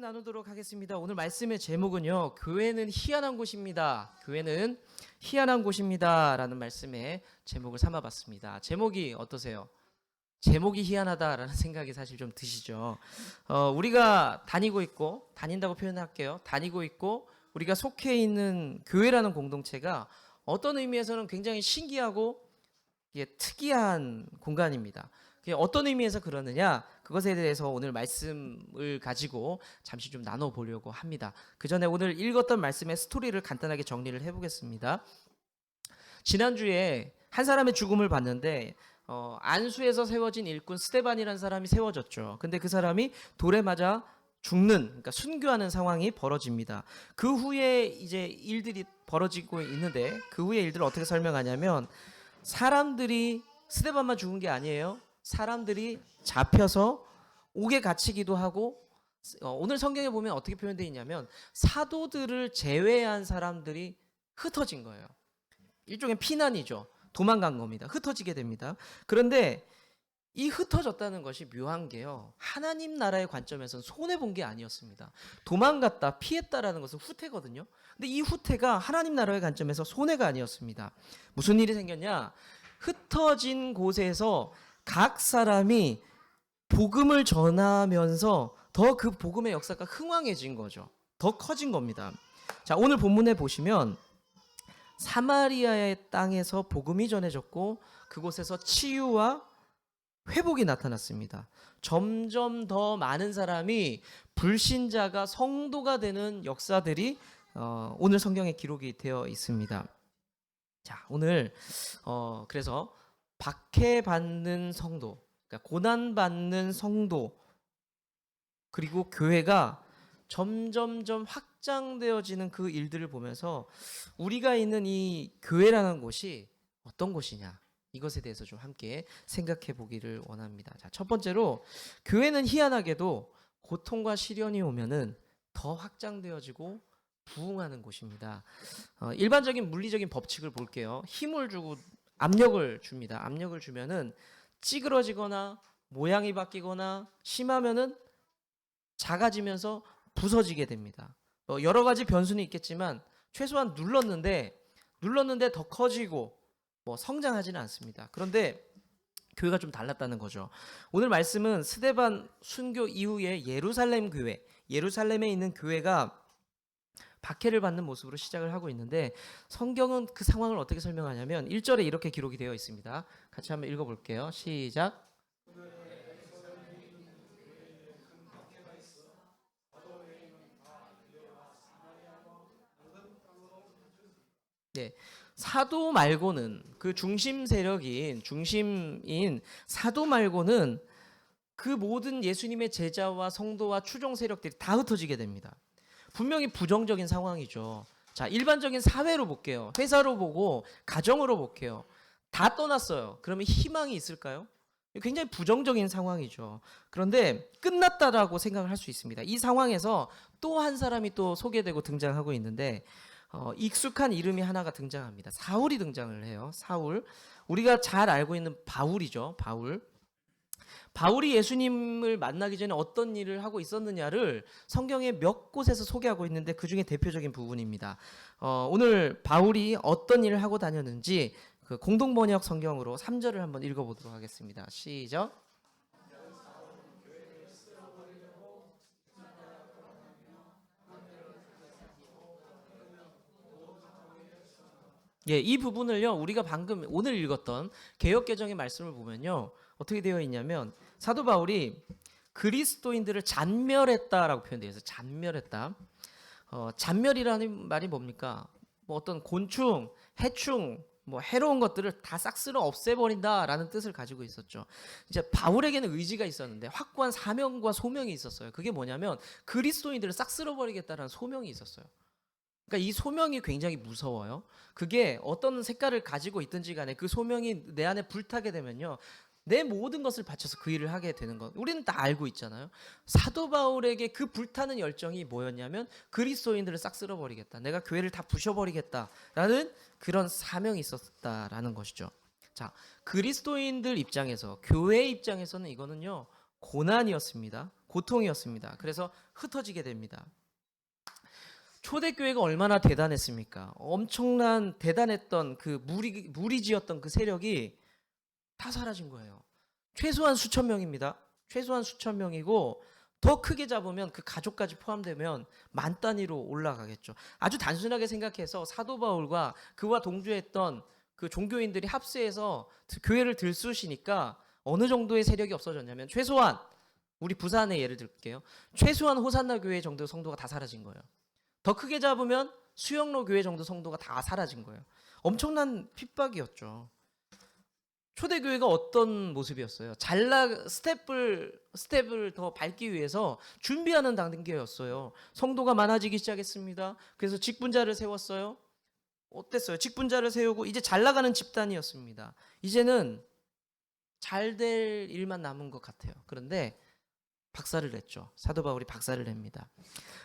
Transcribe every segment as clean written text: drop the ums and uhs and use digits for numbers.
나누도록 하겠습니다. 오늘 말씀의 제목은요, 교회는 희한한 곳입니다. 교회는 희한한 곳입니다. 라는 말씀의 제목을 삼아봤습니다. 제목이 어떠세요? 제목이 희한하다라는 생각이 사실 좀 드시죠. 우리가 다니고 있고, 다닌다고 표현할게요. 다니고 있고, 우리가 속해 있는 교회라는 공동체가 어떤 의미에서는 굉장히 신기하고 특이한 공간입니다. 어떤 의미에서 그러느냐, 그것에 대해서 오늘 말씀을 가지고 잠시 좀 나눠보려고 합니다. 그 전에 오늘 읽었던 말씀의 스토리를 간단하게 정리를 해보겠습니다. 지난주에 한 사람의 죽음을 봤는데 안수에서 세워진 일꾼 스데반이라는 사람이 세워졌죠. 근데 그 사람이 돌에 맞아 죽는, 그러니까 순교하는 상황이 벌어집니다. 그 후에 이제 일들이 벌어지고 있는데, 그 후에 일들을 어떻게 설명하냐면, 사람들이, 스데반만 죽은 게 아니에요. 사람들이 잡혀서 옥에 갇히기도 하고, 오늘 성경에 보면 어떻게 표현되어 있냐면 사도들을 제외한 사람들이 흩어진 거예요. 일종의 피난이죠. 도망간 겁니다. 흩어지게 됩니다. 그런데 이 흩어졌다는 것이 묘한 게요, 하나님 나라의 관점에서는 손해본 게 아니었습니다. 도망갔다, 피했다라는 것은 후퇴거든요. 근데 이 후퇴가 하나님 나라의 관점에서 손해가 아니었습니다. 무슨 일이 생겼냐? 흩어진 곳에서 각 사람이 복음을 전하면서 더 그 복음의 역사가 흥왕해진 거죠. 더 커진 겁니다. 자, 오늘 본문에 보시면 사마리아의 땅에서 복음이 전해졌고 그곳에서 치유와 회복이 나타났습니다. 점점 더 많은 사람이 불신자가 성도가 되는 역사들이 오늘 성경에 기록이 되어 있습니다. 자, 오늘 그래서 박해받는 성도, 그러니까 고난받는 성도, 그리고 교회가 점점점 확장되어지는 그 일들을 보면서 우리가 있는 이 교회라는 곳이 어떤 곳이냐, 이것에 대해서 좀 함께 생각해 보기를 원합니다. 자, 첫 번째로, 교회는 희한하게도 고통과 시련이 오면은 더 확장되어지고 부흥하는 곳입니다. 일반적인 물리적인 법칙을 볼게요. 힘을 주고 압력을 줍니다. 압력을 주면은 찌그러지거나 모양이 바뀌거나 심하면은 작아지면서 부서지게 됩니다. 여러 가지 변수는 있겠지만 최소한 눌렀는데 더 커지고 성장하지는 않습니다. 그런데 교회가 좀 달랐다는 거죠. 오늘 말씀은 스데반 순교 이후에 예루살렘 교회, 예루살렘에 있는 교회가 박해를 받는 모습으로 시작을 하고 있는데, 성경은 그 상황을 어떻게 설명하냐면 1절에 이렇게 기록이 되어 있습니다. 같이 한번 읽어볼게요. 시작. 네, 사도 말고는, 그 중심인 사도 말고는 그 모든 예수님의 제자와 성도와 추종 세력들이 다 흩어지게 됩니다. 분명히 부정적인 상황이죠. 자, 일반적인 사회로 볼게요. 회사로 보고 가정으로 볼게요. 다 떠났어요. 그러면 희망이 있을까요? 굉장히 부정적인 상황이죠. 그런데 끝났다라고 생각을 할 수 있습니다. 이 상황에서 또 한 사람이 또 소개되고 등장하고 있는데, 익숙한 이름이 하나가 등장합니다. 사울이 등장을 해요. 사울. 우리가 잘 알고 있는 바울이죠. 바울이 예수님을 만나기 전에 어떤 일을 하고 있었느냐를 성경에 몇 곳에서 소개하고 있는데 그 중에 대표적인 부분입니다. 오늘 바울이 어떤 일을 하고 다녔는지 그 공동번역 성경으로 3절을 한번 읽어보도록 하겠습니다. 시작. 예, 이 부분을요, 우리가 방금 오늘 읽었던 개역개정의 말씀을 보면요, 어떻게 되어 있냐면 사도 바울이 그리스도인들을 잔멸했다라고 표현되어 있어요. 잔멸했다. 잔멸이라는 말이 뭡니까? 어떤 곤충, 해충, 해로운 것들을 다 싹 쓸어 없애버린다라는 뜻을 가지고 있었죠. 이제 바울에게는 의지가 있었는데 확고한 사명과 소명이 있었어요. 그게 뭐냐면 그리스도인들을 싹 쓸어버리겠다라는 소명이 있었어요. 그러니까 이 소명이 굉장히 무서워요. 그게 어떤 색깔을 가지고 있든지 간에 그 소명이 내 안에 불타게 되면요, 내 모든 것을 바쳐서 그 일을 하게 되는 것, 우리는 다 알고 있잖아요. 사도 바울에게 그 불타는 열정이 뭐였냐면 그리스도인들을 싹 쓸어버리겠다, 내가 교회를 다 부셔버리겠다라는 그런 사명이 있었다라는 것이죠. 자, 그리스도인들 입장에서, 교회 입장에서는 이거는요 고난이었습니다. 고통이었습니다. 그래서 흩어지게 됩니다. 초대교회가 얼마나 대단했습니까? 엄청난 대단했던 그 무리지었던 그 세력이 다 사라진 거예요. 최소한 수천 명입니다. 최소한 수천 명이고 더 크게 잡으면 그 가족까지 포함되면 만 단위로 올라가겠죠. 아주 단순하게 생각해서 사도 바울과 그와 동조했던 그 종교인들이 합세해서 교회를 들쑤시니까 어느 정도의 세력이 없어졌냐면 최소한 우리 부산의 예를 들게요. 최소한 호산나 교회 정도 성도가 다 사라진 거예요. 더 크게 잡으면 수영로 교회 정도 성도가 다 사라진 거예요. 엄청난 핍박이었죠. 초대교회가 어떤 모습이었어요? 스텝을 더 밟기 위해서 준비하는 단계였어요. 성도가 많아지기 시작했습니다. 그래서 직분자를 세웠어요. 어땠어요? 직분자를 세우고 이제 잘 나가는 집단이었습니다. 이제는 잘 될 일만 남은 것 같아요. 그런데 박살을 냈죠. 사도 바울이 박살을 냅니다.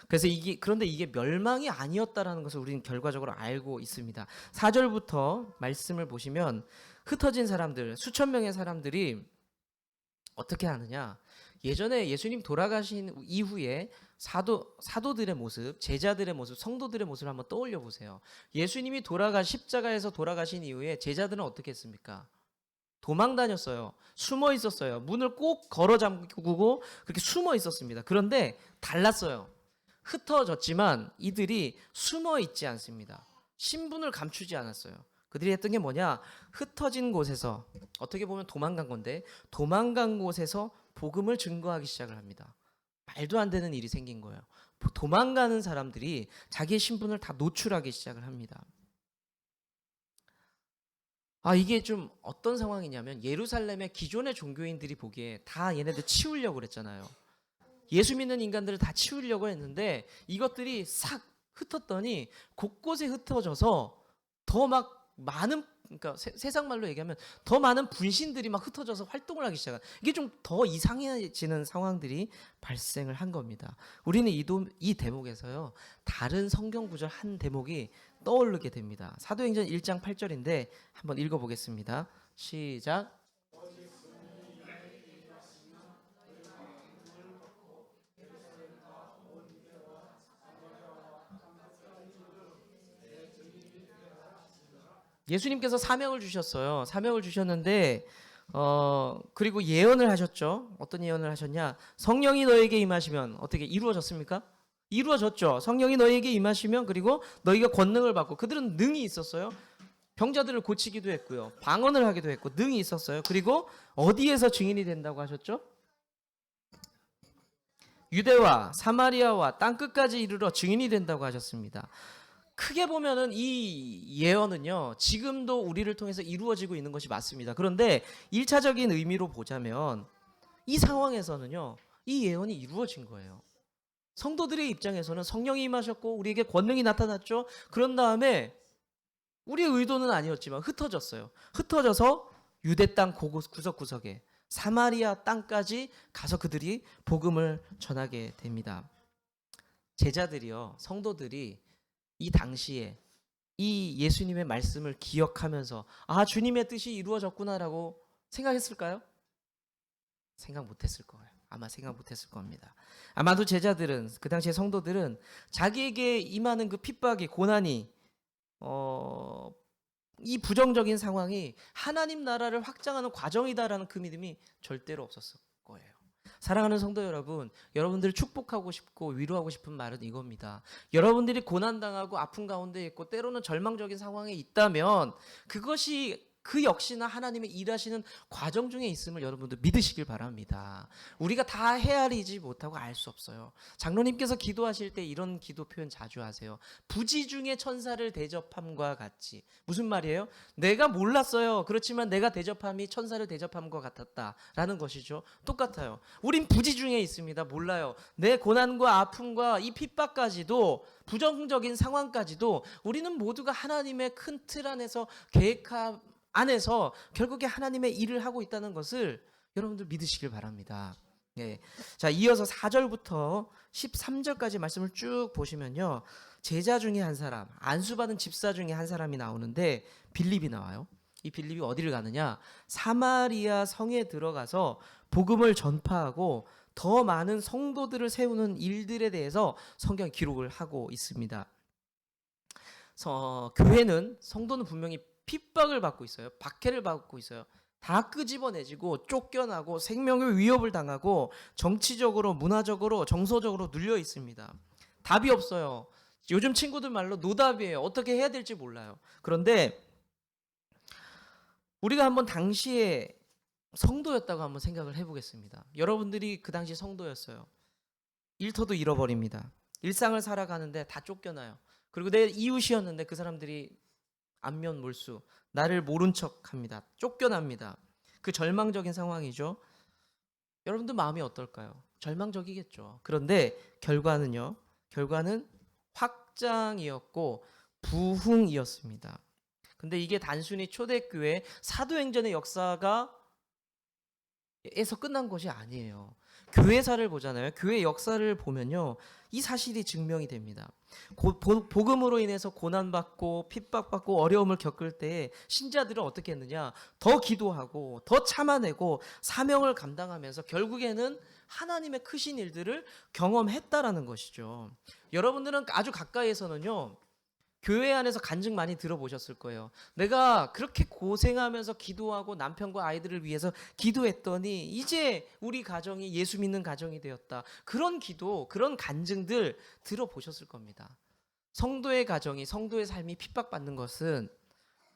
그래서 그런데 이게 멸망이 아니었다라는 것을 우리는 결과적으로 알고 있습니다. 4절부터 말씀을 보시면 흩어진 사람들, 수천 명의 사람들이 어떻게 하느냐? 예전에 예수님 돌아가신 이후에 사도들의 모습, 제자들의 모습, 성도들의 모습을 한번 떠올려 보세요. 예수님이 십자가에서 돌아가신 이후에 제자들은 어떻게 했습니까? 도망 다녔어요. 숨어 있었어요. 문을 꼭 걸어 잠그고 그렇게 숨어 있었습니다. 그런데 달랐어요. 흩어졌지만 이들이 숨어 있지 않습니다. 신분을 감추지 않았어요. 그들이 했던 게 뭐냐? 흩어진 곳에서, 어떻게 보면 도망간 건데, 도망간 곳에서 복음을 증거하기 시작을 합니다. 말도 안 되는 일이 생긴 거예요. 도망가는 사람들이 자기의 신분을 다 노출하기 시작을 합니다. 이게 좀 어떤 상황이냐면 예루살렘의 기존의 종교인들이 보기에 다 얘네들 치우려고 그랬잖아요. 예수 믿는 인간들을 다 치우려고 했는데 이것들이 싹 흩었더니 곳곳에 흩어져서 더 막 많은, 그러니까 세상 말로 얘기하면 더 많은 분신들이 막 흩어져서 활동을 하기 시작한, 이게 좀 더 이상해지는 상황들이 발생을 한 겁니다. 우리는 이 대목에서요 다른 성경 구절 한 대목이 떠오르게 됩니다. 사도행전 1장 8절인데 한번 읽어보겠습니다. 시작. 예수님께서 사명을 주셨어요. 사명을 주셨는데 그리고 예언을 하셨죠. 어떤 예언을 하셨냐? 성령이 너에게 임하시면 어떻게 이루어졌습니까? 이루어졌죠. 성령이 너에게 임하시면 그리고 너희가 권능을 받고, 그들은 능이 있었어요. 병자들을 고치기도 했고요. 방언을 하기도 했고 능이 있었어요. 그리고 어디에서 증인이 된다고 하셨죠? 유대와 사마리아와 땅끝까지 이르러 증인이 된다고 하셨습니다. 크게 보면은 이 예언은요 지금도 우리를 통해서 이루어지고 있는 것이 맞습니다. 그런데 1차적인 의미로 보자면 이 상황에서는요 이 예언이 이루어진 거예요. 성도들의 입장에서는 성령이 임하셨고 우리에게 권능이 나타났죠. 그런 다음에 우리의 의도는 아니었지만 흩어졌어요. 흩어져서 유대 땅 구석구석에 사마리아 땅까지 가서 그들이 복음을 전하게 됩니다. 제자들이요, 성도들이 이 당시에 이 예수님의 말씀을 기억하면서 주님의 뜻이 이루어졌구나라고 생각했을까요? 생각 못했을 거예요. 아마 생각 못했을 겁니다. 아마도 제자들은, 그 당시의 성도들은 자기에게 임하는 그 핍박이, 고난이, 이 부정적인 상황이 하나님 나라를 확장하는 과정이다라는 그 믿음이 절대로 없었을 거예요. 사랑하는 성도 여러분, 여러분들을 축복하고 싶고 위로하고 싶은 말은 이겁니다. 여러분들이 고난당하고 아픈 가운데 있고 때로는 절망적인 상황에 있다면 그것이 그 역시나 하나님의 일하시는 과정 중에 있음을 여러분들 믿으시길 바랍니다. 우리가 다 헤아리지 못하고 알 수 없어요. 장로님께서 기도하실 때 이런 기도 표현 자주 하세요. 부지 중에 천사를 대접함과 같이. 무슨 말이에요? 내가 몰랐어요. 그렇지만 내가 대접함이 천사를 대접함과 같았다라는 것이죠. 똑같아요. 우린 부지 중에 있습니다. 몰라요. 내 고난과 아픔과 이 핍박까지도, 부정적인 상황까지도 우리는 모두가 하나님의 큰 틀 안에서 안에서 결국에 하나님의 일을 하고 있다는 것을 여러분들 믿으시길 바랍니다. 네. 자, 이어서 4절부터 13절까지 말씀을 쭉 보시면요, 제자 중에 한 사람, 안수받은 집사 중에 한 사람이 나오는데 빌립이 나와요. 이 빌립이 어디를 가느냐? 사마리아 성에 들어가서 복음을 전파하고 더 많은 성도들을 세우는 일들에 대해서 성경이 기록을 하고 있습니다. 교회는 성도는 분명히 핍박을 받고 있어요. 박해를 받고 있어요. 다 끄집어내지고 쫓겨나고 생명의 위협을 당하고 정치적으로, 문화적으로, 정서적으로 눌려 있습니다. 답이 없어요. 요즘 친구들 말로 노답이에요. 어떻게 해야 될지 몰라요. 그런데 우리가 한번 당시에 성도였다고 한번 생각을 해보겠습니다. 여러분들이 그 당시 성도였어요. 일터도 잃어버립니다. 일상을 살아가는데 다 쫓겨나요. 그리고 내 이웃이었는데 그 사람들이 안면몰수, 나를 모른 척합니다. 쫓겨납니다. 그 절망적인 상황이죠. 여러분들 마음이 어떨까요? 절망적이겠죠. 그런데 결과는 확장이었고 부흥이었습니다. 근데 이게 단순히 초대교회 사도행전의 역사가 에서 끝난 것이 아니에요. 교회사를 보잖아요. 교회 역사를 보면요, 이 사실이 증명이 됩니다. 복음으로 인해서 고난받고 핍박받고 어려움을 겪을 때 신자들은 어떻게 했느냐, 더 기도하고 더 참아내고 사명을 감당하면서 결국에는 하나님의 크신 일들을 경험했다라는 것이죠. 여러분들은 아주 가까이에서는요, 교회 안에서 간증 많이 들어보셨을 거예요. 내가 그렇게 고생하면서 기도하고 남편과 아이들을 위해서 기도했더니 이제 우리 가정이 예수 믿는 가정이 되었다. 그런 기도, 그런 간증들 들어보셨을 겁니다. 성도의 가정이, 성도의 삶이 핍박받는 것은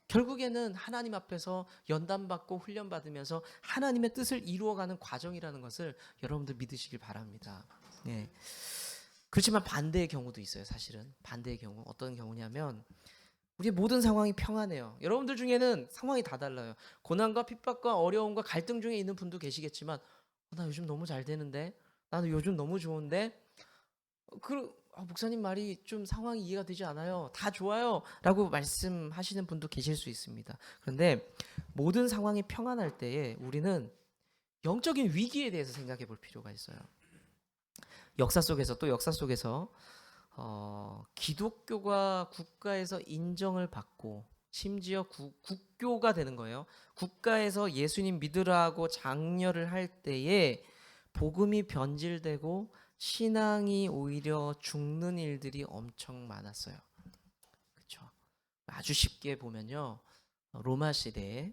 결국에는 하나님 앞에서 연단받고 훈련받으면서 하나님의 뜻을 이루어가는 과정이라는 것을 여러분들 믿으시길 바랍니다. 네. 그렇지만 반대의 경우도 있어요. 사실은 반대의 경우, 어떤 경우냐면 우리의 모든 상황이 평안해요. 여러분들 중에는 상황이 다 달라요. 고난과 핍박과 어려움과 갈등 중에 있는 분도 계시겠지만 나 요즘 너무 잘 되는데, 나는 요즘 너무 좋은데, 목사님 말이 좀 상황이 이해가 되지 않아요. 다 좋아요 라고 말씀하시는 분도 계실 수 있습니다. 그런데 모든 상황이 평안할 때에 우리는 영적인 위기에 대해서 생각해 볼 필요가 있어요. 역사 속에서 기독교가 국가에서 인정을 받고 심지어 국교가 되는 거예요. 국가에서 예수님 믿으라고 장려를 할 때에 복음이 변질되고 신앙이 오히려 죽는 일들이 엄청 많았어요. 그렇죠? 아주 쉽게 보면요, 로마 시대에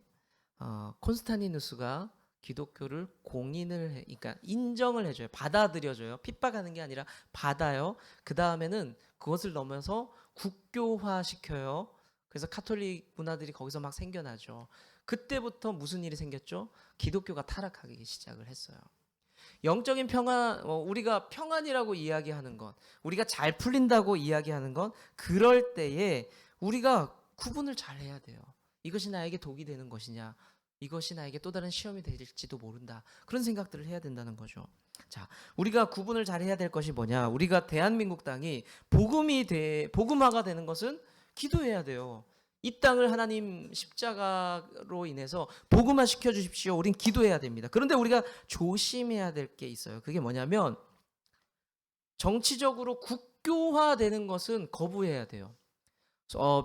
콘스탄티누스가 기독교를 그러니까 인정을 해줘요. 받아들여줘요. 핍박하는 게 아니라 받아요. 그 다음에는 그것을 넘어서 국교화 시켜요. 그래서 카톨릭 문화들이 거기서 막 생겨나죠. 그때부터 무슨 일이 생겼죠? 기독교가 타락하기 시작을 했어요. 영적인 평안, 우리가 평안이라고 이야기하는 것, 우리가 잘 풀린다고 이야기하는 것, 그럴 때에 우리가 구분을 잘 해야 돼요. 이것이 나에게 독이 되는 것이냐, 이것이 나에게 또 다른 시험이 될지도 모른다. 그런 생각들을 해야 된다는 거죠. 자, 우리가 구분을 잘 해야 될 것이 뭐냐? 우리가 대한민국 땅이 복음화가 되는 것은 기도해야 돼요. 이 땅을 하나님 십자가로 인해서 복음화 시켜 주십시오. 우린 기도해야 됩니다. 그런데 우리가 조심해야 될 게 있어요. 그게 뭐냐면 정치적으로 국교화되는 것은 거부해야 돼요.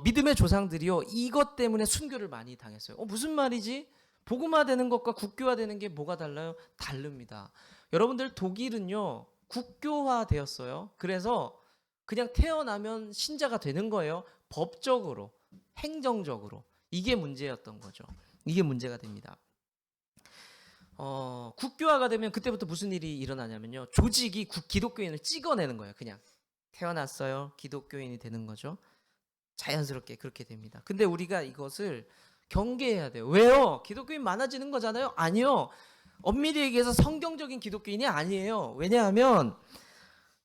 믿음의 조상들이요, 이것 때문에 순교를 많이 당했어요. 무슨 말이지? 복음화되는 것과 국교화되는 게 뭐가 달라요? 다릅니다. 여러분들 독일은요, 국교화되었어요. 그래서 그냥 태어나면 신자가 되는 거예요. 법적으로, 행정적으로. 이게 문제였던 거죠. 이게 문제가 됩니다. 국교화가 되면 그때부터 무슨 일이 일어나냐면요, 조직이 기독교인을 찍어내는 거예요. 그냥 태어났어요, 기독교인이 되는 거죠. 자연스럽게 그렇게 됩니다. 근데 우리가 이것을 경계해야 돼요. 왜요? 기독교인 많아지는 거잖아요? 아니요. 엄밀히 얘기해서 성경적인 기독교인이 아니에요. 왜냐하면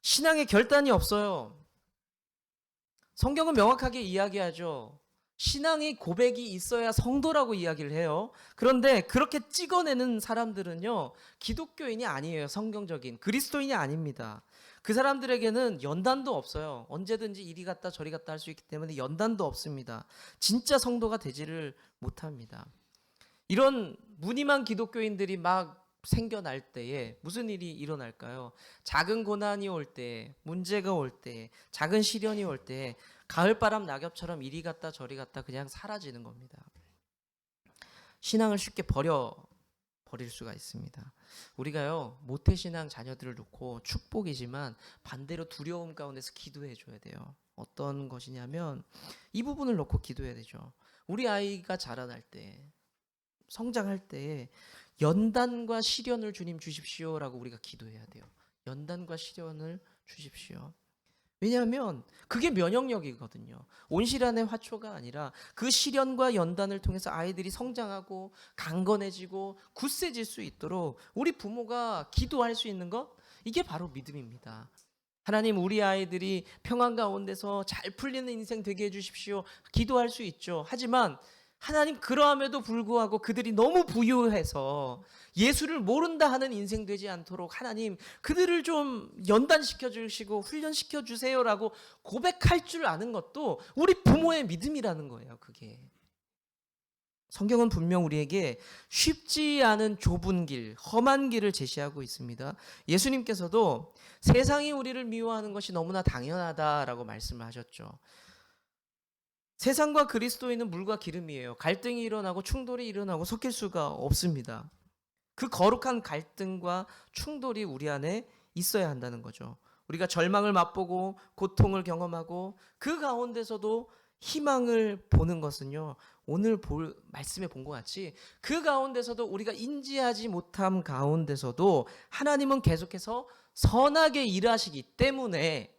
신앙의 결단이 없어요. 성경은 명확하게 이야기하죠. 신앙의 고백이 있어야 성도라고 이야기를 해요. 그런데 그렇게 찍어내는 사람들은요, 기독교인이 아니에요. 성경적인 그리스도인이 아닙니다. 그 사람들에게는 연단도 없어요. 언제든지 이리 갔다 저리 갔다 할 수 있기 때문에 연단도 없습니다. 진짜 성도가 되지를 못합니다. 이런 무늬만 기독교인들이 막 생겨날 때에 무슨 일이 일어날까요? 작은 고난이 올 때, 문제가 올 때, 작은 시련이 올 때 가을바람 낙엽처럼 이리 갔다 저리 갔다 그냥 사라지는 겁니다. 신앙을 쉽게 버릴 수가 있습니다. 우리가요, 모태신앙 자녀들을 놓고 축복이지만 반대로 두려움 가운데서 기도해 줘야 돼요. 어떤 것이냐면 이 부분을 놓고 기도해야 되죠. 우리 아이가 자라날 때, 성장할 때 연단과 시련을 주님 주십시오라고 우리가 기도해야 돼요. 연단과 시련을 주십시오. 왜냐하면 그게 면역력이거든요. 온실안의 화초가 아니라 그 시련과 연단을 통해서 아이들이 성장하고 강건해지고 굳세질 수 있도록 우리 부모가 기도할 수 있는 것, 이게 바로 믿음입니다. 하나님, 우리 아이들이 평안 가운데서 잘 풀리는 인생 되게 해주십시오. 기도할 수 있죠. 하지만 하나님, 그러함에도 불구하고 그들이 너무 부유해서 예수를 모른다 하는 인생 되지 않도록 하나님, 그들을 좀 연단시켜 주시고 훈련시켜 주세요라고 고백할 줄 아는 것도 우리 부모의 믿음이라는 거예요. 그게 성경은 분명 우리에게 쉽지 않은 좁은 길, 험한 길을 제시하고 있습니다. 예수님께서도 세상이 우리를 미워하는 것이 너무나 당연하다라고 말씀을 하셨죠. 세상과 그리스도인은 물과 기름이에요. 갈등이 일어나고 충돌이 일어나고 섞일 수가 없습니다. 그 거룩한 갈등과 충돌이 우리 안에 있어야 한다는 거죠. 우리가 절망을 맛보고 고통을 경험하고 그 가운데서도 희망을 보는 것은요, 오늘 말씀에 본 것 같이 그 가운데서도 우리가 인지하지 못함 가운데서도 하나님은 계속해서 선하게 일하시기 때문에,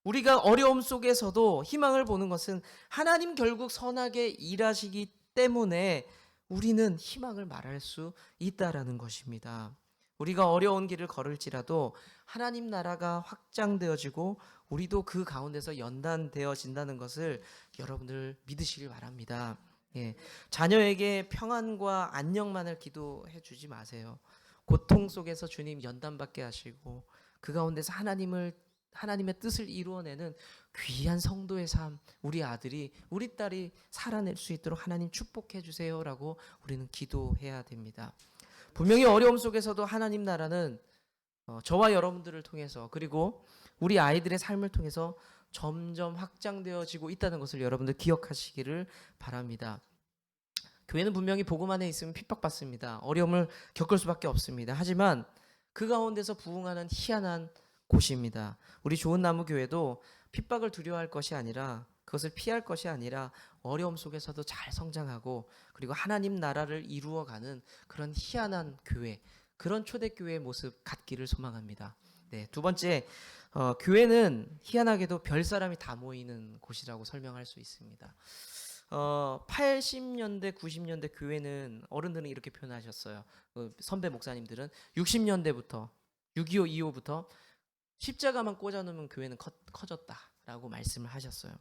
우리가 어려움 속에서도 희망을 보는 것은 하나님 결국 선하게 일하시기 때문에 우리는 희망을 말할 수 있다라는 것입니다. 우리가 어려운 길을 걸을지라도 하나님 나라가 확장되어지고 우리도 그 가운데서 연단되어진다는 것을 여러분들 믿으시길 바랍니다. 예, 자녀에게 평안과 안녕만을 기도해 주지 마세요. 고통 속에서 주님 연단받게 하시고 그 가운데서 하나님의 뜻을 이루어내는 귀한 성도의 삶, 우리 아들이, 우리 딸이 살아낼 수 있도록 하나님 축복해 주세요라고 우리는 기도해야 됩니다. 분명히 어려움 속에서도 하나님 나라는 저와 여러분들을 통해서, 그리고 우리 아이들의 삶을 통해서 점점 확장되어지고 있다는 것을 여러분들 기억하시기를 바랍니다. 교회는 분명히 복음 안에 있으면 핍박받습니다. 어려움을 겪을 수밖에 없습니다. 하지만 그 가운데서 부흥하는 희한한 곳입니다. 우리 좋은 나무 교회도 핍박을 두려워할 것이 아니라, 그것을 피할 것이 아니라 어려움 속에서도 잘 성장하고 그리고 하나님 나라를 이루어가는 그런 희한한 교회, 그런 초대교회의 모습 갖기를 소망합니다. 네, 두 번째, 교회는 희한하게도 별 사람이 다 모이는 곳이라고 설명할 수 있습니다. 80년대, 90년대 교회는 어른들은 이렇게 표현하셨어요. 선배 목사님들은 60년대부터 6.25, 2.5부터 십자가만 꽂아놓으면 교회는 커졌다라고 말씀을 하셨어요.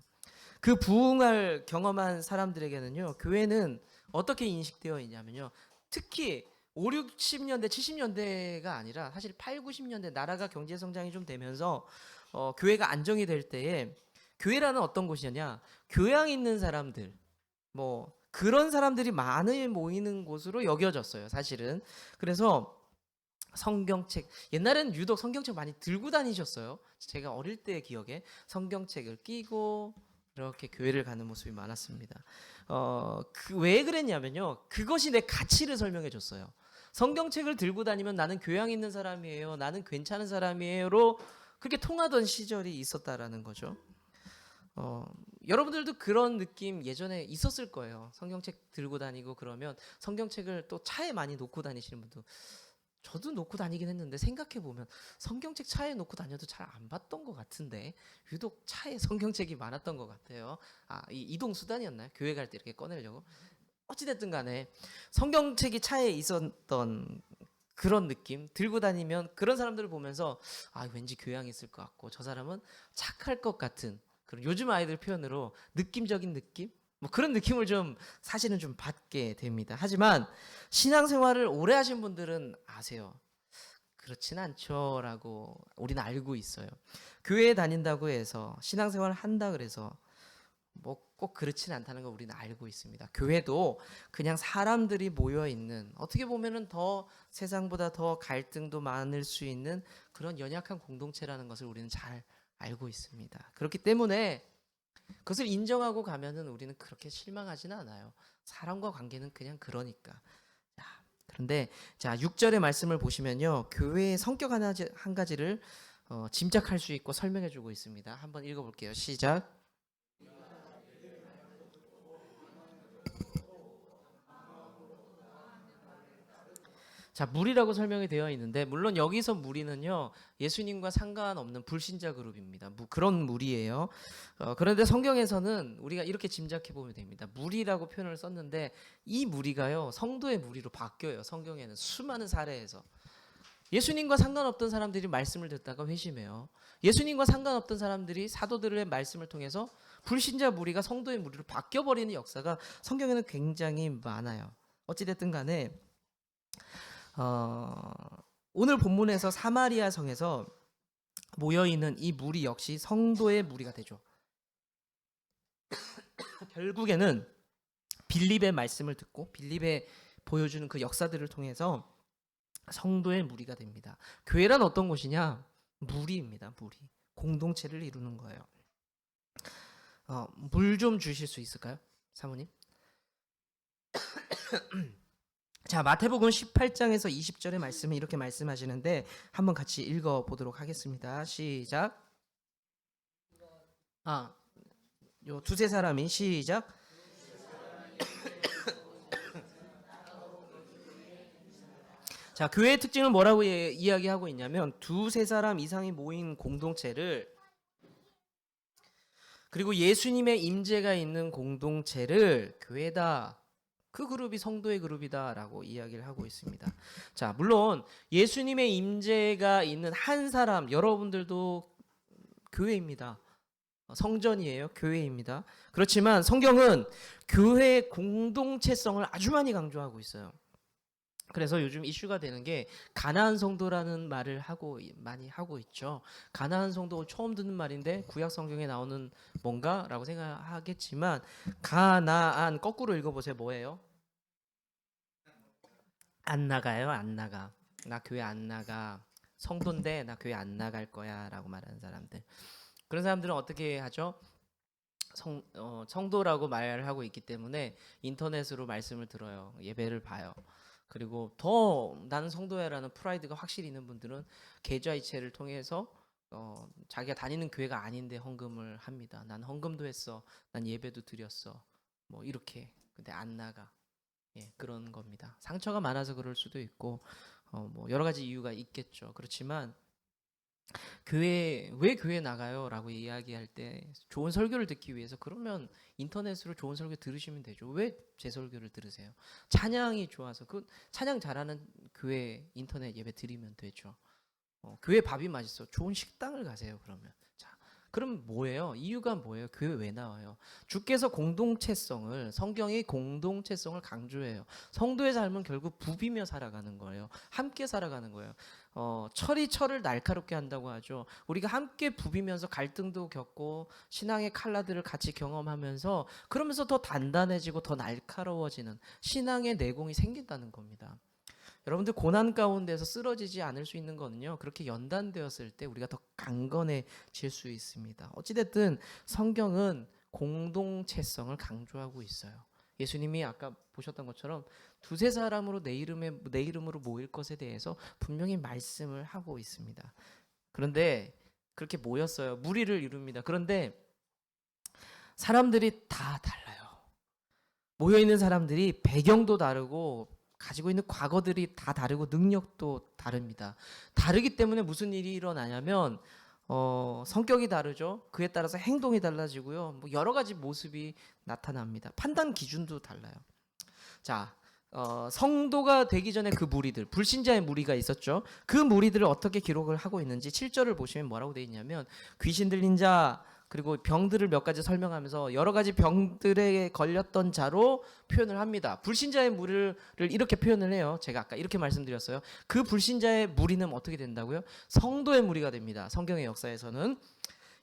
그 부흥을 경험한 사람들에게는요, 교회는 어떻게 인식되어 있냐면요, 특히 5, 60년대, 70년대가 아니라 사실 8, 90년대 나라가 경제 성장이 좀 되면서 교회가 안정이 될 때에 교회라는 어떤 곳이냐, 교양 있는 사람들, 뭐 그런 사람들이 많이 모이는 곳으로 여겨졌어요, 사실은. 그래서 성경책, 옛날에는 유독 성경책 많이 들고 다니셨어요. 제가 어릴 때 기억에 성경책을 끼고 이렇게 교회를 가는 모습이 많았습니다. 왜 그랬냐면요, 그것이 내 가치를 설명해 줬어요. 성경책을 들고 다니면 나는 교양 있는 사람이에요, 나는 괜찮은 사람이에요로 그렇게 통하던 시절이 있었다라는 거죠. 여러분들도 그런 느낌 예전에 있었을 거예요. 성경책 들고 다니고 그러면 성경책을 또 차에 많이 놓고 다니시는 분도, 저도 놓고 다니긴 했는데 생각해보면 성경책 차에 놓고 다녀도 잘 안 봤던 것 같은데 유독 차에 성경책이 많았던 것 같아요. 이동 수단이었나요? 교회 갈 때 이렇게 꺼내려고. 어찌됐든 간에 성경책이 차에 있었던 그런 느낌, 들고 다니면 그런 사람들을 보면서 왠지 교양이 있을 것 같고 저 사람은 착할 것 같은, 그런 요즘 아이들 표현으로 느낌적인 느낌? 뭐 그런 느낌을 좀 사실은 좀 받게 됩니다. 하지만 신앙생활을 오래 하신 분들은 아세요. 그렇진 않죠라고 우리는 알고 있어요. 교회에 다닌다고 해서 신앙생활을 한다 그래서 뭐 꼭 그렇진 않다는 걸 우리는 알고 있습니다. 교회도 그냥 사람들이 모여 있는, 어떻게 보면은 더 세상보다 더 갈등도 많을 수 있는 그런 연약한 공동체라는 것을 우리는 잘 알고 있습니다. 그렇기 때문에 그것을 인정하고 가면은 우리는 그렇게 실망하지는 않아요. 사람과 관계는 그냥 그러니까. 그런데 자 6절의 말씀을 보시면요, 교회의 성격 한 가지를 짐작할 수 있고 설명해주고 있습니다. 한번 읽어볼게요. 시작. 자, 무리라고 설명이 되어 있는데, 물론 여기서 무리는요, 예수님과 상관없는 불신자 그룹입니다. 그런 무리예요. 그런데 성경에서는 우리가 이렇게 짐작해 보면 됩니다. 무리라고 표현을 썼는데 이 무리가요, 성도의 무리로 바뀌어요. 성경에는 수많은 사례에서. 예수님과 상관없던 사람들이 말씀을 듣다가 회심해요. 예수님과 상관없던 사람들이 사도들의 말씀을 통해서 불신자 무리가 성도의 무리로 바뀌어버리는 역사가 성경에는 굉장히 많아요. 어찌됐든 간에 오늘 본문에서 사마리아 성에서 모여있는 이 무리 역시 성도의 무리가 되죠. 결국에는 빌립의 말씀을 듣고 빌립의 보여주는 그 역사들을 통해서 성도의 무리가 됩니다. 교회란 어떤 곳이냐? 무리입니다. 무리. 공동체를 이루는 거예요. 물 좀 주실 수 있을까요? 사모님. 자, 마태복음 18장에서 20절의 말씀은 이렇게 말씀하시는데 한번 같이 읽어보도록 하겠습니다. 시작. 요 두세 사람이 시작. 자, 교회의 특징을 뭐라고 이야기하고 있냐면 두세 사람 이상이 모인 공동체를, 그리고 예수님의 임재가 있는 공동체를 교회다, 그 그룹이 성도의 그룹이다라고 이야기를 하고 있습니다. 자, 물론 예수님의 임재가 있는 한 사람, 여러분들도 교회입니다. 성전이에요. 교회입니다. 그렇지만 성경은 교회의 공동체성을 아주 많이 강조하고 있어요. 그래서 요즘 이슈가 되는 게 가나안 성도라는 말을 많이 하고 있죠. 가나안 성도 처음 듣는 말인데 구약 성경에 나오는 뭔가라고 생각하겠지만, 가나안 거꾸로 읽어보세요. 뭐예요? 안 나가요. 안 나가. 나 교회 안 나가. 성도인데 나 교회 안 나갈 거야 라고 말하는 사람들. 그런 사람들은 어떻게 하죠? 성도라고 말을 하고 있기 때문에 인터넷으로 말씀을 들어요. 예배를 봐요. 그리고 더 나는 성도야라는 프라이드가 확실히 있는 분들은 계좌이체를 통해서 자기가 다니는 교회가 아닌데 헌금을 합니다. 난 헌금도 했어. 난 예배도 드렸어. 뭐 이렇게. 근데 안 나가. 예, 그런 겁니다. 상처가 많아서 그럴 수도 있고 뭐 여러 가지 이유가 있겠죠. 그렇지만 왜 교회 나가요? 라고 이야기할 때 좋은 설교를 듣기 위해서, 그러면 인터넷으로 좋은 설교 들으시면 되죠. 왜 제 설교를 들으세요? 찬양이 좋아서, 그 찬양 잘하는 교회 인터넷 예배 드리면 되죠. 교회 밥이 맛있어. 좋은 식당을 가세요. 그러면. 자, 그럼 뭐예요? 이유가 뭐예요? 교회 왜 나와요? 주께서 공동체성을, 성경이 공동체성을 강조해요. 성도의 삶은 결국 부비며 살아가는 거예요. 함께 살아가는 거예요. 철이 철을 날카롭게 한다고 하죠. 우리가 함께 부비면서 갈등도 겪고 신앙의 칼라들을 같이 경험하면서, 그러면서 더 단단해지고 더 날카로워지는 신앙의 내공이 생긴다는 겁니다. 여러분들 고난 가운데서 쓰러지지 않을 수 있는 거는요, 그렇게 연단되었을 때 우리가 더 강건해질 수 있습니다. 어찌됐든 성경은 공동체성을 강조하고 있어요. 예수님이 아까 보셨던 것처럼 두세 사람으로 내 이름으로 모일 것에 대해서 분명히 말씀을 하고 있습니다. 그런데 그렇게 모였어요. 무리를 이룹니다. 그런데 사람들이 다 달라요. 모여있는 사람들이 배경도 다르고 가지고 있는 과거들이 다 다르고 능력도 다릅니다. 다르기 때문에 무슨 일이 일어나냐면 성격이 다르죠. 그에 따라서 행동이 달라지고요. 뭐 여러 가지 모습이 나타납니다. 판단 기준도 달라요. 자, 성도가 되기 전에 그 무리들, 불신자의 무리가 있었죠. 그 무리들을 어떻게 기록을 하고 있는지 7절을 보시면 뭐라고 되어 있냐면, 귀신 들린 자, 그리고 병들을 몇 가지 설명하면서 여러 가지 병들에 걸렸던 자로 표현을 합니다. 불신자의 무리를 이렇게 표현을 해요. 제가 아까 이렇게 말씀드렸어요. 그 불신자의 무리는 어떻게 된다고요? 성도의 무리가 됩니다. 성경의 역사에서는.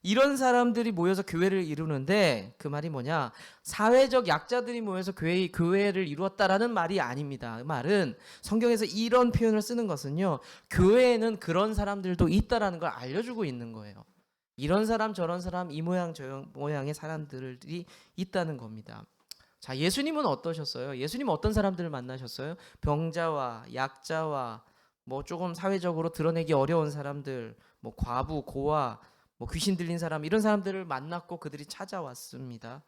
이런 사람들이 모여서 교회를 이루는데, 그 말이 뭐냐? 사회적 약자들이 모여서 교회를 이루었다라는 말이 아닙니다. 그 말은, 성경에서 이런 표현을 쓰는 것은요, 교회에는 그런 사람들도 있다라는 걸 알려주고 있는 거예요. 이런 사람 저런 사람 이 모양 저 모양의 사람들이 있다는 겁니다. 자, 예수님은 어떠셨어요? 예수님은 어떤 사람들을 만나셨어요? 병자와 약자와 뭐 조금 사회적으로 드러내기 어려운 사람들, 뭐 과부, 고아, 뭐 귀신 들린 사람 이런 사람들을 만났고 그들이 찾아왔습니다.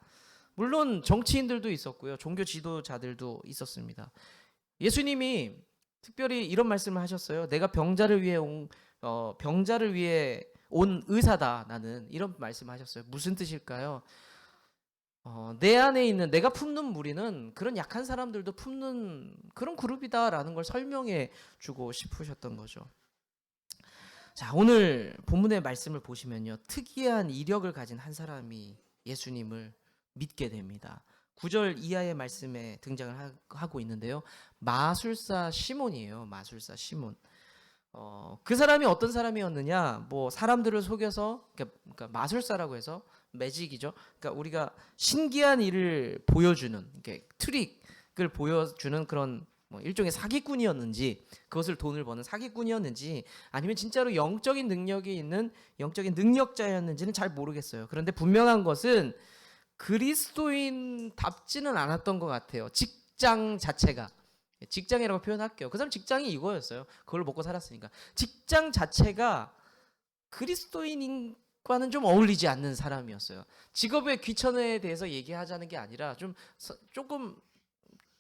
물론 정치인들도 있었고요. 종교 지도자들도 있었습니다. 예수님이 특별히 이런 말씀을 하셨어요. 내가 병자를 위해 온 의사다. 나는 이런 말씀하셨어요. 무슨 뜻일까요? 내 안에 있는 내가 품는 무리는 그런 약한 사람들도 품는 그런 그룹이다라는 걸 설명해 주고 싶으셨던 거죠. 자, 오늘 본문의 말씀을 보시면요. 특이한 이력을 가진 한 사람이 예수님을 믿게 됩니다. 9절 이하의 말씀에 등장을 하고 있는데요. 마술사 시몬이에요. 마술사 시몬. 그 사람이 어떤 사람이었느냐? 뭐 사람들을 속여서 그러니까 마술사라고 해서 매직이죠. 그러니까 우리가 신기한 일을 보여주는 이렇게 트릭을 보여주는 그런 뭐 일종의 사기꾼이었는지 그것을 돈을 버는 사기꾼이었는지 아니면 진짜로 영적인 능력이 있는 영적인 능력자였는지는 잘 모르겠어요. 그런데 분명한 것은 그리스도인답지는 않았던 것 같아요. 직장 자체가. 직장이라고 표현할게요. 그 사람 직장이 이거였어요. 그걸 먹고 살았으니까. 직장 자체가 그리스도인과는 좀 어울리지 않는 사람이었어요. 직업의 귀천에 대해서 얘기하자는 게 아니라 좀 조금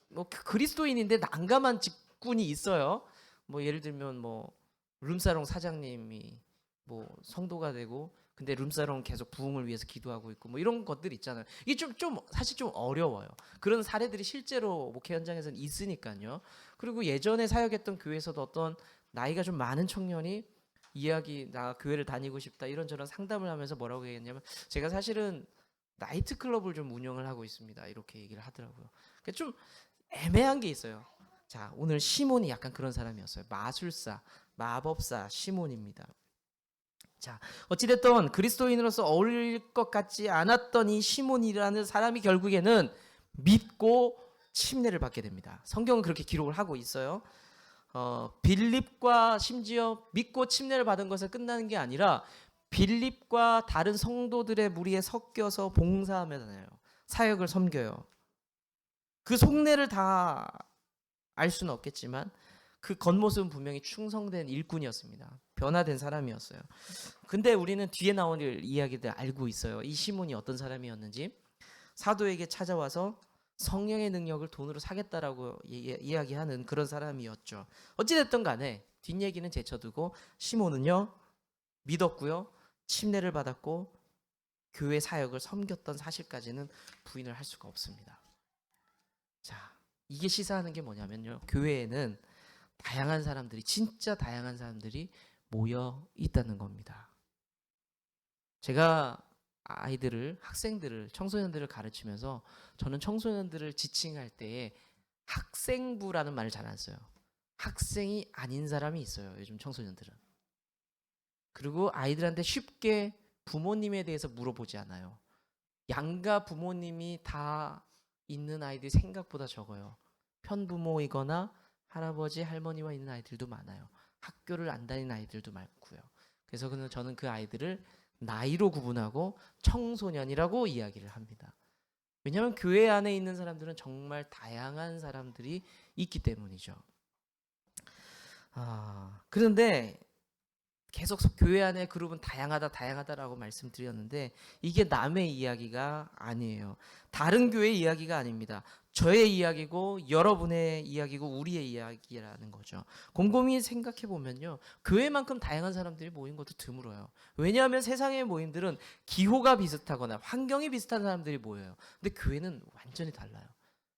뭐 그리스도인인데 난감한 직군이 있어요. 뭐 예를 들면 뭐 룸사롱 사장님이 뭐 성도가 되고 근데 룸사롱 계속 부흥을 위해서 기도하고 있고 뭐 이런 것들 있잖아요. 이게 좀 사실 좀 어려워요. 그런 사례들이 실제로 목회 현장에서는 있으니까요. 그리고 예전에 사역했던 교회에서도 어떤 나이가 좀 많은 청년이 나 교회를 다니고 싶다 이런저런 상담을 하면서 뭐라고 얘기했냐면 제가 사실은 나이트클럽을 좀 운영을 하고 있습니다. 이렇게 얘기를 하더라고요. 그러니까 좀 애매한 게 있어요. 자, 오늘 시몬이 약간 그런 사람이었어요. 마술사, 마법사 시몬입니다. 자, 어찌됐든 그리스도인으로서 어울릴 것 같지 않았던 이 시몬이라는 사람이 결국에는 믿고 침례를 받게 됩니다. 성경은 그렇게 기록을 하고 있어요. 빌립과 심지어 믿고 침례를 받은 것에 끝나는 게 아니라 빌립과 다른 성도들의 무리에 섞여서 봉사하며 다녀요. 사역을 섬겨요. 그 속내를 다 알 수는 없겠지만 그 겉모습은 분명히 충성된 일꾼이었습니다. 변화된 사람이었어요. 근데 우리는 뒤에 나올 이야기들 알고 있어요. 이 시몬이 어떤 사람이었는지. 사도에게 찾아와서 성령의 능력을 돈으로 사겠다라고 이야기하는 그런 사람이었죠. 어찌됐든 간에 뒷얘기는 제쳐두고 시몬은요 믿었고요. 침례를 받았고 교회 사역을 섬겼던 사실까지는 부인을 할 수가 없습니다. 자, 이게 시사하는 게 뭐냐면요. 교회에는 다양한 사람들이 진짜 다양한 사람들이 모여 있다는 겁니다. 제가 학생들을, 청소년들을 가르치면서 저는 청소년들을 지칭할 때에 학생부라는 말을 잘 안 써요. 학생이 아닌 사람이 있어요. 요즘 청소년들은. 그리고 아이들한테 쉽게 부모님에 대해서 물어보지 않아요. 양가 부모님이 다 있는 아이들이 생각보다 적어요. 편부모이거나 할아버지, 할머니와 있는 아이들도 많아요. 학교를 안 다니는 아이들도 많고요. 그래서 저는 그 아이들을 나이로 구분하고 청소년이라고 이야기를 합니다. 왜냐하면 교회 안에 있는 사람들은 정말 다양한 사람들이 있기 때문이죠. 그런데 계속 교회 안에 그룹은 다양하다라고 말씀드렸는데 이게 남의 이야기가 아니에요. 다른 교회의 이야기가 아닙니다. 저의 이야기고 여러분의 이야기고 우리의 이야기라는 거죠. 곰곰이 생각해 보면요. 교회만큼 다양한 사람들이 모인 것도 드물어요. 왜냐하면 세상의 모임들은 기호가 비슷하거나 환경이 비슷한 사람들이 모여요. 근데 교회는 완전히 달라요.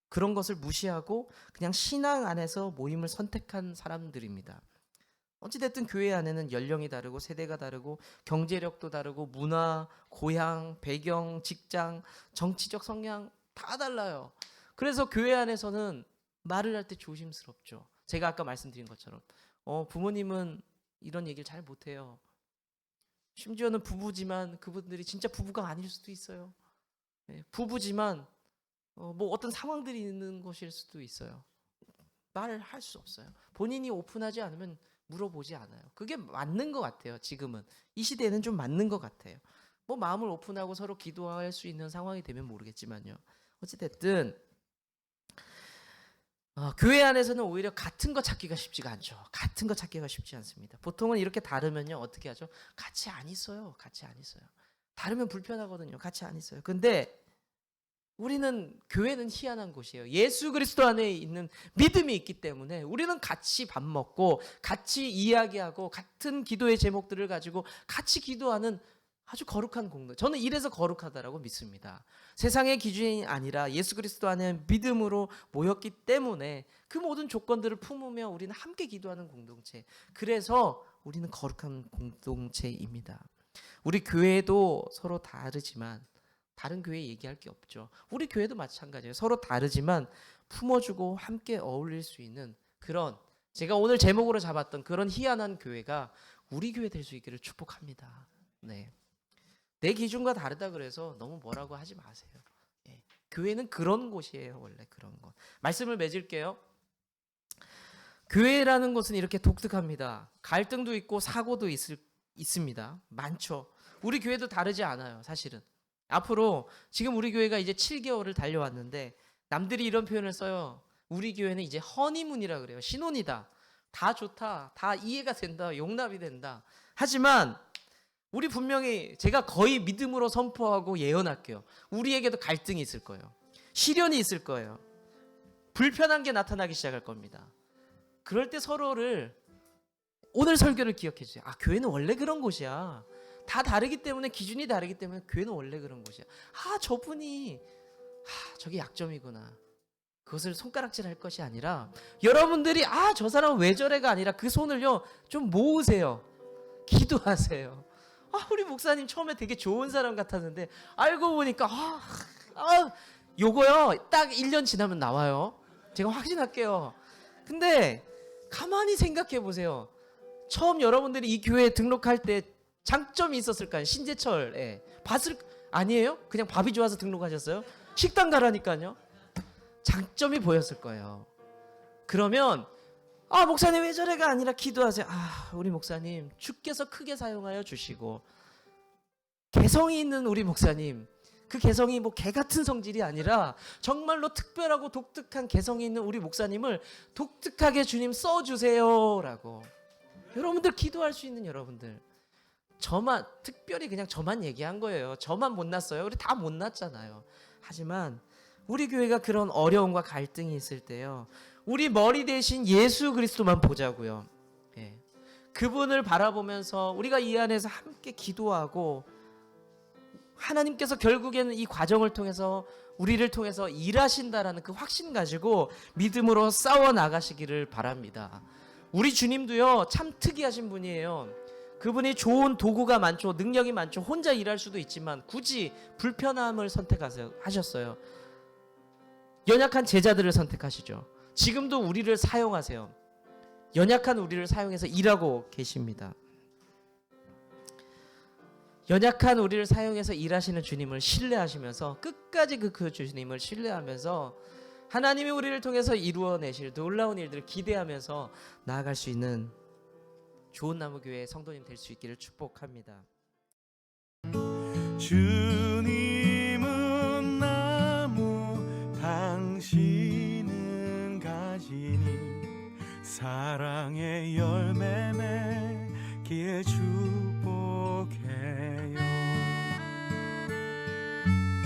그런 것을 무시하고 그냥 신앙 안에서 모임을 선택한 사람들입니다. 어찌됐든 교회 안에는 연령이 다르고 세대가 다르고 경제력도 다르고 문화, 고향, 배경, 직장, 정치적 성향 다 달라요. 그래서 교회 안에서는 말을 할 때 조심스럽죠. 제가 아까 말씀드린 것처럼 부모님은 이런 얘기를 잘 못해요. 심지어는 부부지만 그분들이 진짜 부부가 아닐 수도 있어요. 부부지만 뭐 어떤 상황들이 있는 것일 수도 있어요. 말을 할 수 없어요. 본인이 오픈하지 않으면 물어보지 않아요. 그게 맞는 것 같아요. 지금은 이 시대에는 좀 맞는 것 같아요. 뭐 마음을 오픈하고 서로 기도할 수 있는 상황이 되면 모르겠지만요. 어찌됐든 교회 안에서는 오히려 같은 거 찾기가 쉽지가 않죠. 같은 거 찾기가 쉽지 않습니다. 보통은 이렇게 다르면요, 어떻게 하죠? 같이 안 있어요. 같이 안 있어요. 다르면 불편하거든요. 같이 안 있어요. 근데 우리는, 교회는 희한한 곳이에요. 예수 그리스도 안에 있는 믿음이 있기 때문에 우리는 같이 밥 먹고 같이 이야기하고 같은 기도의 제목들을 가지고 같이 기도하는 아주 거룩한 공동. 저는 이래서 거룩하다라고 믿습니다. 세상의 기준이 아니라 예수 그리스도 안에 믿음으로 모였기 때문에 그 모든 조건들을 품으며 우리는 함께 기도하는 공동체. 그래서 우리는 거룩한 공동체입니다. 우리 교회도 서로 다르지만, 다른 교회 얘기할 게 없죠. 우리 교회도 마찬가지예요. 서로 다르지만 품어주고 함께 어울릴 수 있는 그런, 제가 오늘 제목으로 잡았던 그런 희한한 교회가 우리 교회 될 수 있기를 축복합니다. 네. 내 기준과 다르다 그래서 너무 뭐라고 하지 마세요. 예. 교회는 그런 곳이에요. 원래 그런 것. 말씀을 맺을게요. 교회라는 것은 이렇게 독특합니다. 갈등도 있고 사고도 있습니다. 많죠. 우리 교회도 다르지 않아요. 사실은. 앞으로 지금 우리 교회가 이제 7개월을 달려왔는데 남들이 이런 표현을 써요. 우리 교회는 이제 허니문이라 그래요. 신혼이다. 다 좋다. 다 이해가 된다. 용납이 된다. 하지만 우리 분명히, 제가 거의 믿음으로 선포하고 예언할게요. 우리에게도 갈등이 있을 거예요. 시련이 있을 거예요. 불편한 게 나타나기 시작할 겁니다. 그럴 때 서로를, 오늘 설교를 기억해 주세요. 교회는 원래 그런 곳이야. 다 다르기 때문에, 기준이 다르기 때문에 교회는 원래 그런 곳이야. 저분이 저게 약점이구나. 그것을 손가락질 할 것이 아니라, 여러분들이 저 사람은 왜 저래가 아니라 그 손을요 좀 모으세요. 기도하세요. 우리 목사님 처음에 되게 좋은 사람 같았는데 알고 보니까 요거요 딱 1년 지나면 나와요. 제가 확신할게요. 근데 가만히 생각해 보세요. 처음 여러분들이 이 교회에 등록할 때 장점이 있었을까요? 신재철 봤을, 아니에요? 그냥 밥이 좋아서 등록하셨어요? 식당 가라니까요. 장점이 보였을 거예요. 그러면 목사님 왜 저래가 아니라 기도하세요. 우리 목사님 주께서 크게 사용하여 주시고, 개성이 있는 우리 목사님, 그 개성이 뭐 개 같은 성질이 아니라 정말로 특별하고 독특한 개성이 있는 우리 목사님을 독특하게 주님 써주세요 라고 여러분들 기도할 수 있는, 여러분들 저만, 특별히 그냥 저만 얘기한 거예요. 저만 못났어요. 우리 다 못났잖아요. 하지만 우리 교회가 그런 어려움과 갈등이 있을 때요, 우리 머리 대신 예수 그리스도만 보자고요. 그분을 바라보면서 우리가 이 안에서 함께 기도하고, 하나님께서 결국에는 이 과정을 통해서 우리를 통해서 일하신다라는 그 확신 가지고 믿음으로 싸워 나가시기를 바랍니다. 우리 주님도요 참 특이하신 분이에요. 그분이 좋은 도구가 많죠. 능력이 많죠. 혼자 일할 수도 있지만 굳이 불편함을 선택하셨어요. 연약한 제자들을 선택하시죠. 지금도 우리를 사용하세요. 연약한 우리를 사용해서 일하고 계십니다. 연약한 우리를 사용해서 일하시는 주님을 신뢰하시면서 끝까지 그 주님을 신뢰하면서 하나님이 우리를 통해서 이루어내실 놀라운 일들을 기대하면서 나아갈 수 있는 좋은 나무교회 성도님 될 수 있기를 축복합니다.